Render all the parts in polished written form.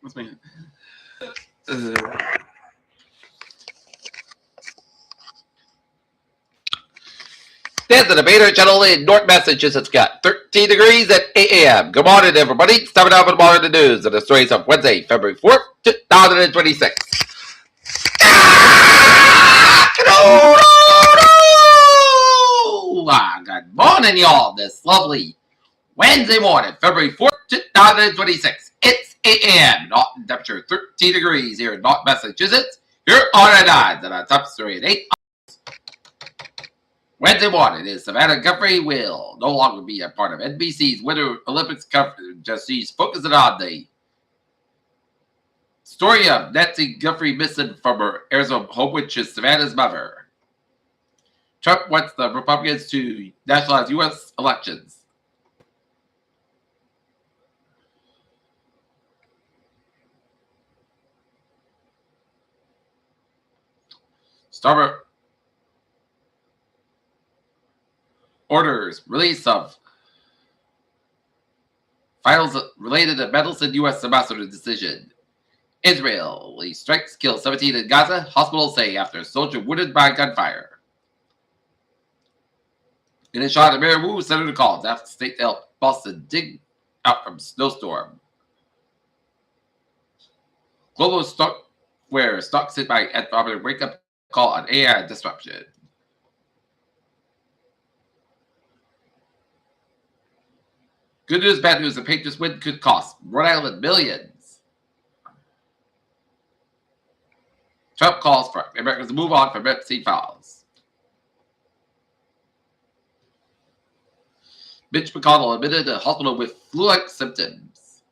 What's my There's the debater channel in North Massachusetts. Got 13 degrees at 8 a.m. Good morning, everybody. Starting off with the morning news and the stories of Wednesday, February 4th, 2026. Good morning, y'all. This lovely Wednesday morning, February 4th, 2026. It's 8 a.m. Temperature 13 degrees here in North Massachusetts. Here are the odds, and our top story at 8. Wednesday morning is Savannah Guthrie will no longer be a part of NBC's Winter Olympics coverage. Just she's focusing on the story of Nancy Guthrie missing from her Arizona home, which is Savannah's mother. Trump wants the Republicans to nationalize U.S. elections. Starboard orders release of files related to Mendelssohn U.S. ambassador decision. Israeli strikes kill 17 in Gaza, hospitals say after soldier wounded by gunfire. In a shot of Mayor Wu, Senator calls after state to help Boston dig out from snowstorm. Global stock where stocks hit by Ed Robert wake up call on AI disruption. Good news, bad news. The Patriots win could cost Rhode Island millions. Trump calls for Americans to move on from Epstein files. Mitch McConnell admitted to hospital with flu-like symptoms.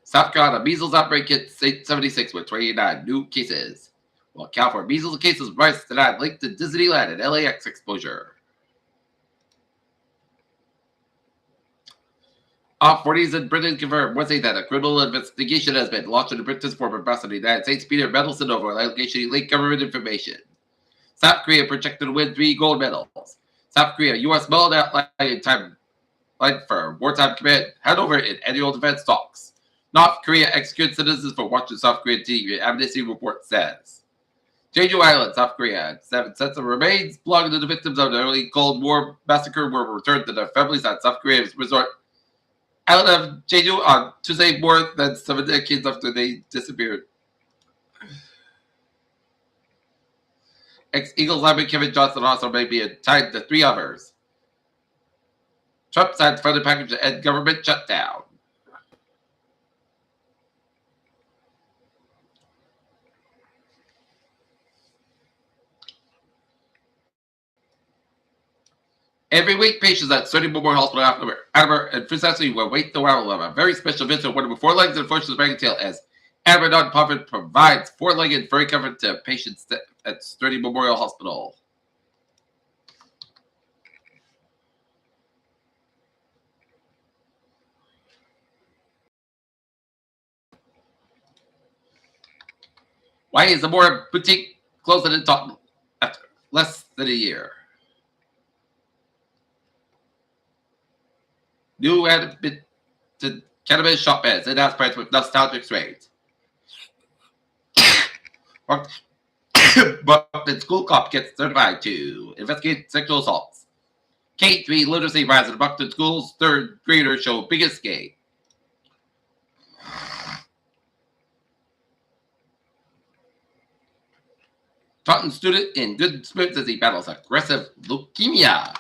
South Carolina measles outbreak hits 76 with 29 new cases. While California measles cases rise tonight linked to Disneyland and LAX exposure. Authorities in Britain confirmed Wednesday that a criminal investigation has been launched into Britain's former ambassador to the United States, Peter Mendelssohn, over allegation he leaked government information. South Korea projected to win 3 gold medals. South Korea, U.S. military outline timeline for wartime command handover in annual defense talks. North Korea executes citizens for watching South Korean TV, Amnesty report says. Jeju Island, South Korea, 7 sets of remains belonging to the victims of the early Cold War massacre were returned to their families at South Korea's resort island of Jeju on Tuesday, more than 7 decades after they disappeared. Ex-Eagles lineman Kevin Johnson also may be tied to 3 others. Trump signed funding package to end government shutdown. Every week, patients at Stony Memorial Hospital Attleboro and Precisely will wait the while of a very special visit with one of 4 legs and forces dragon tail as Attleboro nonprofit provides 4-legged furry comfort to patients at Stony Memorial Hospital. Why is the more boutique closing in Taunton after less than a year? New added to cannabis shop beds and house price with nostalgic rates. Buckton school cop gets certified to investigate sexual assaults. K-3 literacy rises in Buckton schools. 3rd graders show biggest gain. Taunton student in good spirits as he battles aggressive leukemia.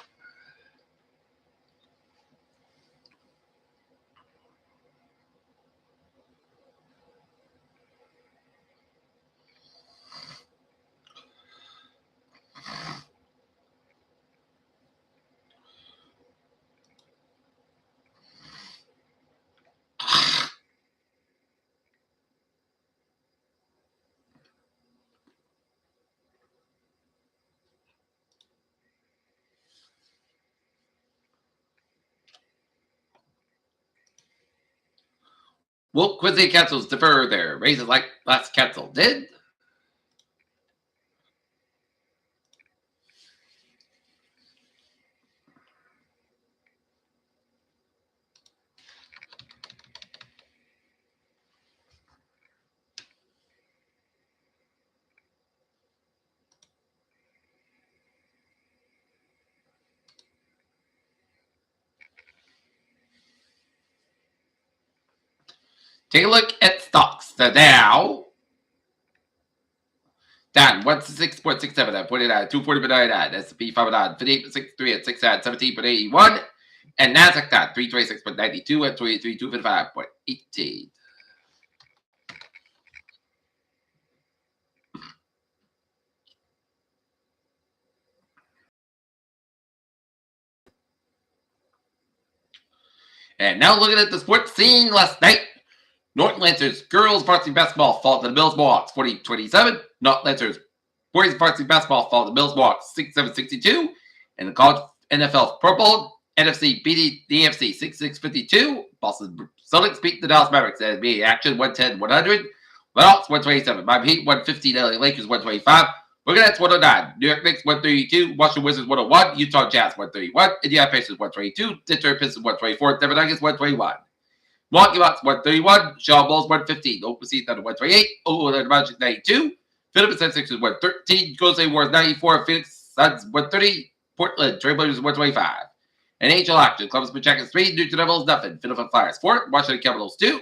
Will Quincy councils defer their raises like last council did? Take a look at stocks. The Dow down 166.67 at 49, 240.99. S&P 500 58.63 at 6 at 17.81. And Nasdaq down 326.92 at 23,255.18. And now looking at the sports scene last night. Norton Lancers girls varsity basketball fall to the Mills Mohawks 40-27. Norton Lancers boys varsity basketball fall to the Mills Mohawks 67-62. And the college NFL Pro Bowl, NFC beating the AFC 66-52. Boston Celtics beat the Dallas Mavericks at NBA action 110-100. Hawks 127. Miami Heat 115. LA Lakers 125. Wiggins 109. New York Knicks 132. Washington Wizards 101. Utah Jazz 131. Indiana Pacers 122. Detroit Pistons 124. Denver Nuggets 121. Milwaukee Bucks 131. Chicago Bulls 115. OKC Thunder 128. Orlando Magic 92. Philadelphia 76ers 113. Golden State Warriors 94. Phoenix Suns 130. Portland Trail Blazers 125. And NHL action. Columbus Blue Jackets 3. New Devils nothing. Philadelphia Flyers 4. Washington Capitals 2.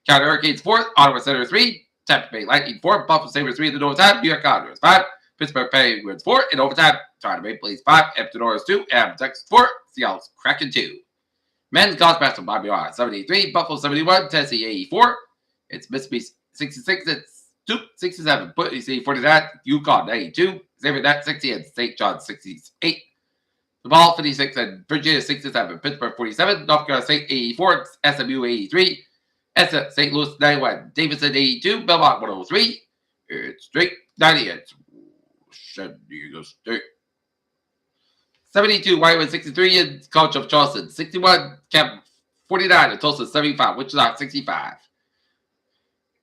County Hurricanes 4. Ottawa Senators 3. Tampa Bay Lightning 4. Buffalo Sabres 3 in the overtime. New York Islanders 5. Pittsburgh Penguins 4 in overtime. Toronto Maple Leafs 5. Edmonton Oilers 2. And Texas 4. Seattle's Kraken 2. Men's golf basketball, Bobby R 73, Buffalo 71, Tennessee 84. It's Mississippi 66, it's Duke 67, Boise 49, Yukon 92, Xavier Nat 60, and St. John 68. The Ball 56 and Virginia 67, Pittsburgh 47, North Carolina State 84, SMU 83, St. Louis 91, Davidson 82, Belmont 103. It's Drake 90, it's San Diego State 72, Wyoming 63, and College of Charleston 61, Camp 49, and Tulsa 75, Wichita 65.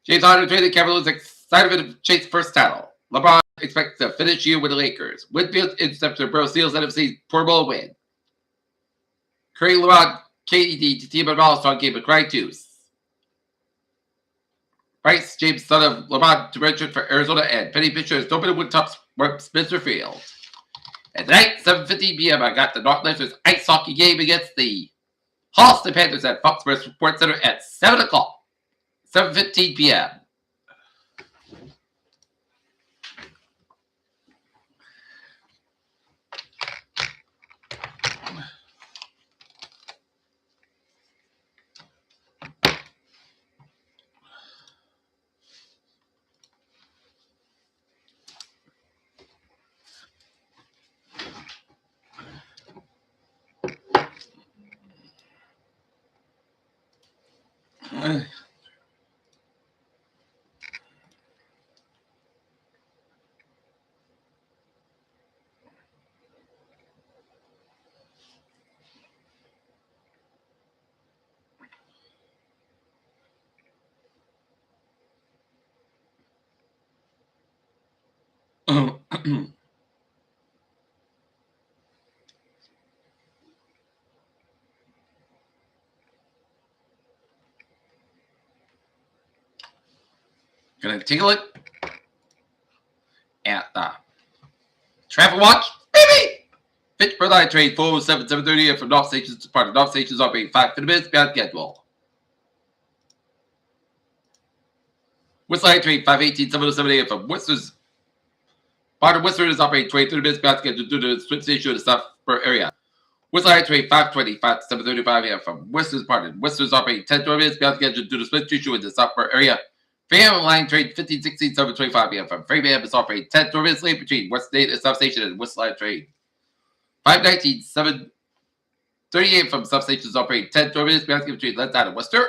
James Harden traded Capitals excited to chase first title. LeBron expects to finish year with the Lakers. Winfield interceptor Burrow Seals NFC Pro Bowl win. Curry LeBron KD to team of All-Star game with Cry 2. Bryce James, son of LeBron, to redshirt for Arizona, and Penny Pitcher is opening with top Spencer Field. And tonight, 7:50 p.m., I got the North Lancers ice hockey game against the Halston Panthers at Foxborough Sports Center at 7 o'clock. 7:15 p.m. Gonna take a look at the traffic watch. Baby! Pitch per line trade 407 730 from North Stations to part of North Stations operating 5 minutes beyond schedule. West line trade 518 707 from Worcester's. Part of Worcester is operating 23 minutes beyond schedule due to the switch issue in the South area. West line trade 520 735 from Worcester's part. Worcester's operating 10 minutes beyond schedule due to the switch issue in the South area. Framingham line trade 1516 725 p.m. from Framingham is operating 10 minutes late between West State and Substation and West Line trade 519 738 from Substation is operating 10 minutes between Left Side and Worcester.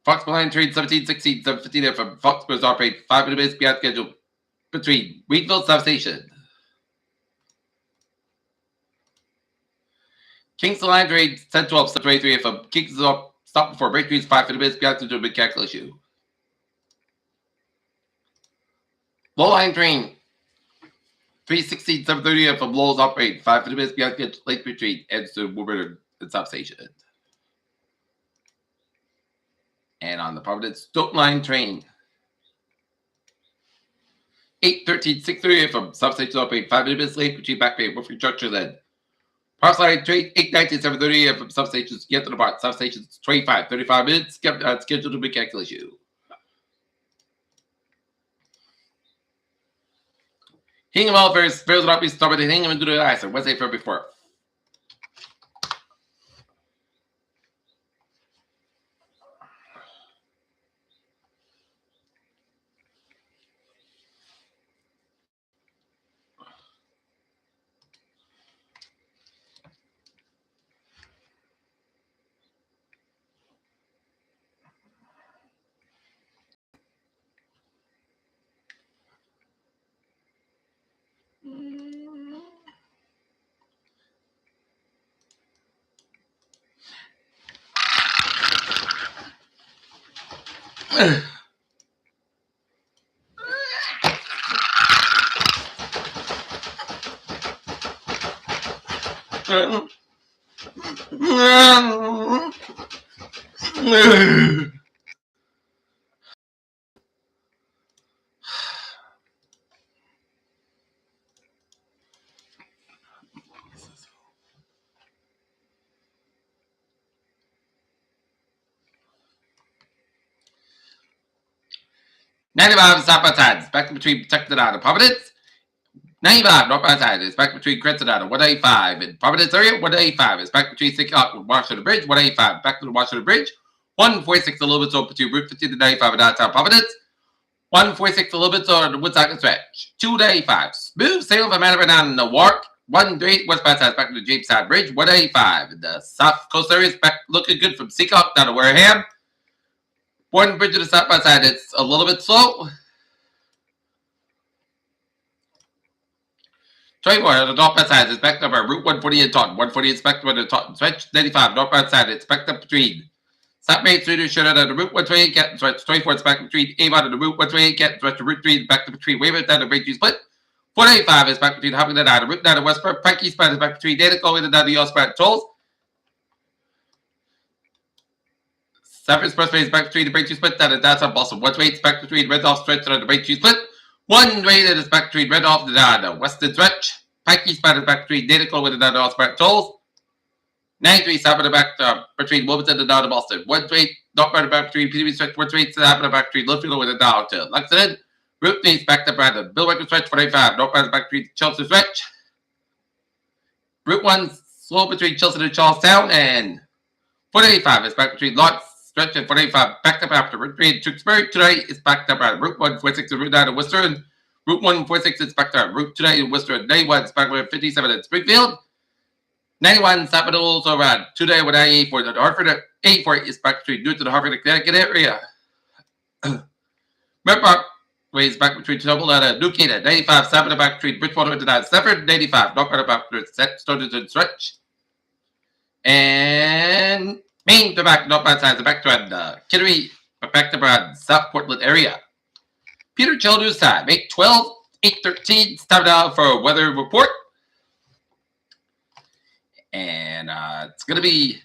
Foxborough line trade 1716 715 from Foxborough is operating 5 minutes beyond schedule between Wheatville and Substation. Kingston line trade 1012 723 from Kingston stop before breakthroughs 5 minutes beyond schedule mechanical issue. Low line train 316 730 from Lowell's operating 5 minutes beyond schedule late between Edson, Woburn, and Substation. And on the Providence Stoke line train 813 638 from Substation operating 5 minutes late between Back Bay and Wolfgang Junction and Parts line 819, 7:30 from substations get to the part. Substations 25, 35 minutes. Scheduled to be calculation. Hingham all fares will not be started in Hingham into the ice on Wednesday, February 4th. $95 southbound side is back between protected out of Providence. 95 northbound side is back between Crescent out of 185 in Providence area. 185 is back between 6 o'clock with Washington Bridge. 185 back to the Washington Bridge. 146 a little bit over between Route 50 to 95 in downtown Providence. 146 a little bit over the Woodstock stretch. 285 smooth sail from Manhattan down the Wark. 138 westbound side is back to the Jamestown Bridge. 185 the South Coast area is back looking good from Seacock down to Wareham. One bridge to the southbound side, it's a little bit slow. 24 on the northbound side is backed up by Route 140 in Taunton. 140 is backed up by the Taunton stretch. 95 northbound side, it's backed up between South Main Street and Sheridan on the Route 128 Canton stretch. 24 is back between Avon and the Route 128 Canton stretch. Route 3 back to between Weymouth and the Range Split. 485 is back between Huffington and the Route 9 and Westport. Pike Eastbound is back between Danico and the Osprey tolls. South Expressway is back between the Range Split and the downtown Boston. 128 is back between Randolph Stretch and the Range Split. 128 is back between Randolph and the Western Stretch. Pike Eastbound is back between Danico and the Osprey tolls. 93 south of the back between Wilmington and the Boston. 128 northbound back between Peterby Stretch. 128 south of the back between Litchfield and the down to Lexington. Route 3 is back to Brandon. Bill Waker Stretch 45. Northbound is back between Chelsea Stretch. Route 1 slow between Chelsea and Charlestown. And 485 is back between Lawrence Stretch and 485 backed up after Route 3 in Tewksbury. Today is backed up at Route 146 and Route 9 in Worcester. And Route 146 is back to Route 2 in Worcester. 91 is back with 57 in Springfield. 91 south middle around 2 day with 84 to Hartford. 84 is back between Newton and Hartford, Connecticut area. Merritt Way is back between Trouble and New Canaan. 95 south and back between Bridgewater and Stafford. 95 northbound back between Stonington Stretch. And Main to back northbound side, back to Kittery, back to South Portland area. Peter Chill News Time, 8:12, 8:13. It's time now for a weather report. And it's going to be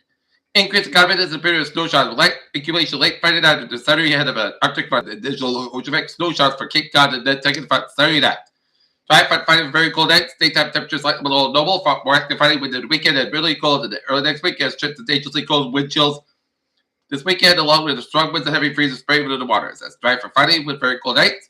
increased confidence in period of snow showers with light accumulation late Friday night into Saturday ahead of an Arctic front. Additional ocean effect snow showers for Cape Cod and then taking front Saturday night. Dry front Friday with very cold nights. Daytime temperatures slightly below normal. More active Friday within the weekend and really cold in the early next week as trips to dangerously cold wind chills. This weekend, along with the strong winds and heavy freezes spraying within the waters. That's dry for Friday with very cold nights.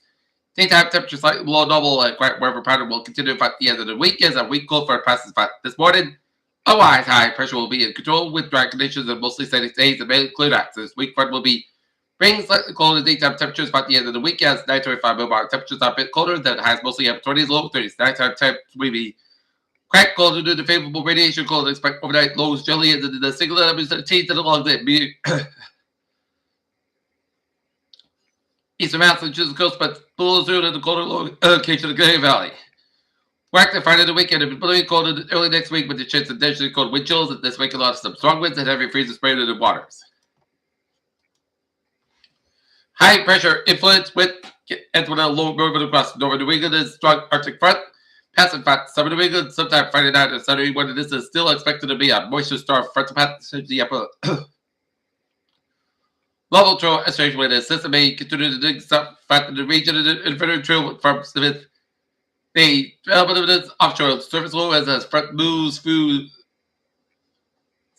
Daytime temperatures slightly below normal and quiet weather pattern will continue at the end of the week as a week cold front passes by this morning. Otherwise, high pressure will be in control with dry conditions and mostly sunny days and mainly clear nights. This week front will be bringing slightly colder daytime temperatures by the end of the week as 9:25 mobile temperatures are a bit colder than highs mostly up 20s, low 30s. Nighttime temperatures will be quite colder due to favorable radiation cold. Expect overnight lows generally in the single numbers of teens and along the eastern Massachusetts coast, but below zero in the colder location of the Grey Valley. We're active Friday the weekend. It'll be blowing cold early next week with the chance of potentially cold wind chills. This week, a lot of some strong winds and heavy freezing spraying into the waters. High pressure influence with ends with a low movement across northern New England and strong Arctic front. Passing front southern New England sometime Friday night and Saturday when this is still expected to be a moisture storm front to pass the upper level trail estuary with a system may continue to dig south front in the region of the inverted trail from Smith. The development of this offshore surface low as front moves through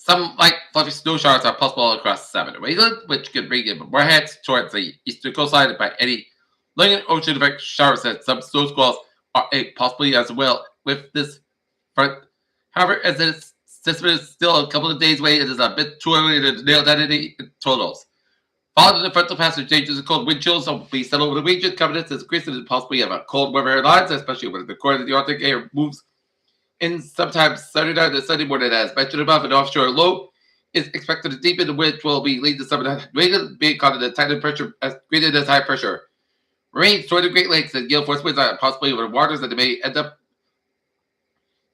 Some light fluffy snow showers are possible across southern New England, which could bring in more heads towards the eastern coastline by any lingering ocean effect showers and some snow squalls are possibly as well with this front. However, as this system is still a couple of days away, it is a bit too early to nail down any totals. Following the frontal passage changes in cold wind chills will be settled over the region. Confidence is increasing and possibly have a cold weather lines, especially when the core of the Arctic air moves in sometimes Saturday night and Sunday morning. As mentioned above, an offshore low is expected to deepen, which will be leading to some of the being caught in the tidal pressure as greater than high pressure. Rains toward the Great Lakes and gale force winds are possibly over the waters that they may end up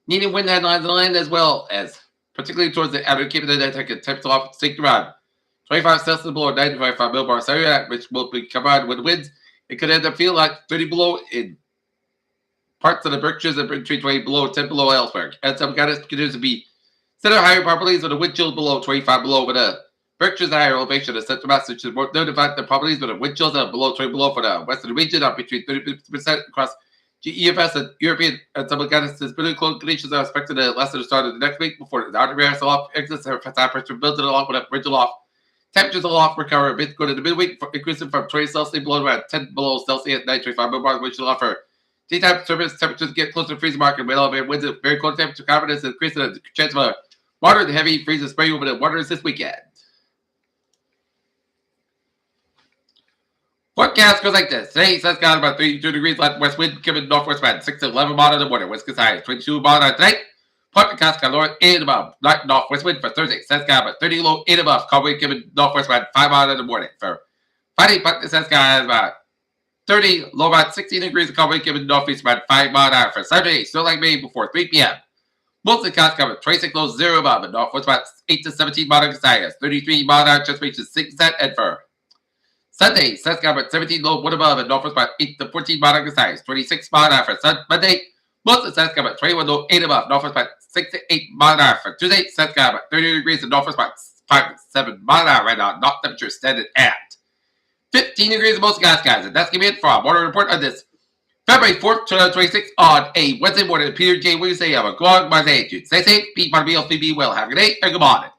needing wind headlines on land as well as particularly towards the outer Cape of the Atlantic temps off stick around 25 Celsius below 95 millibars area, which will be combined with winds. It could end up feeling like 30 below in parts of the Berkshires and between 20 below, 10 below elsewhere. And some guidance continues to be set at higher properties with a wind chill below 25 below with a Berkshire's higher elevation of central Massachusetts. More notified the properties with a wind chills of below 20 below for the western region up between 30% across GEFS and European and some guidance is pretty close conditions are expected to last at the start of the next week before the outer rehearsal off exits and high pressure builds it along with a bridge aloft. Temperatures aloft recover a bit going to the midweek, increasing from 20 Celsius below around 10 below Celsius, 925 millibars, which will offer daytime surface temperatures get closer to freezing mark and will elevated winds at very cold temperature confidence increasing the chance of a moderate to heavy freezing spray over the waters this weekend. Forecast goes like this. Today, sun's got about 32 degrees left west wind, coming northwest about 6 to 11 miles in the morning. West coast high is 22 miles tonight. Podcast got north 8 above. Northwest wind for Thursday. Sun's got about 30 low 8 above. Call wind coming northwest about 5 miles in the morning. For Friday, sun's got about 30 low about 16 degrees. Call wind coming northeast about 5 miles an hour. For Saturday, still like May before 3 p.m. Mostly costs cover 26 low 0 above. And northwest about 8 to 17 miles in 33 miles an hour. Just reaches 6 and for Sunday, sun's got about 17 low 1 above and northwest about 8 to 14 miles in 26 miles an hour. For Monday, most of the sun's got about 21 low 8 above, northwest about 6 to 8 miles an hour. For Tuesday, sun's got about 30 degrees and northwest about 5 to 7 miles an hour right now. Not temperature standing at 15 degrees in most guys. And that's going to be it for our morning report on this February 4th, 2026 on a Wednesday morning. Peter J. Williams say, have a good Monday. Stay safe, be well, have a good day, and good morning.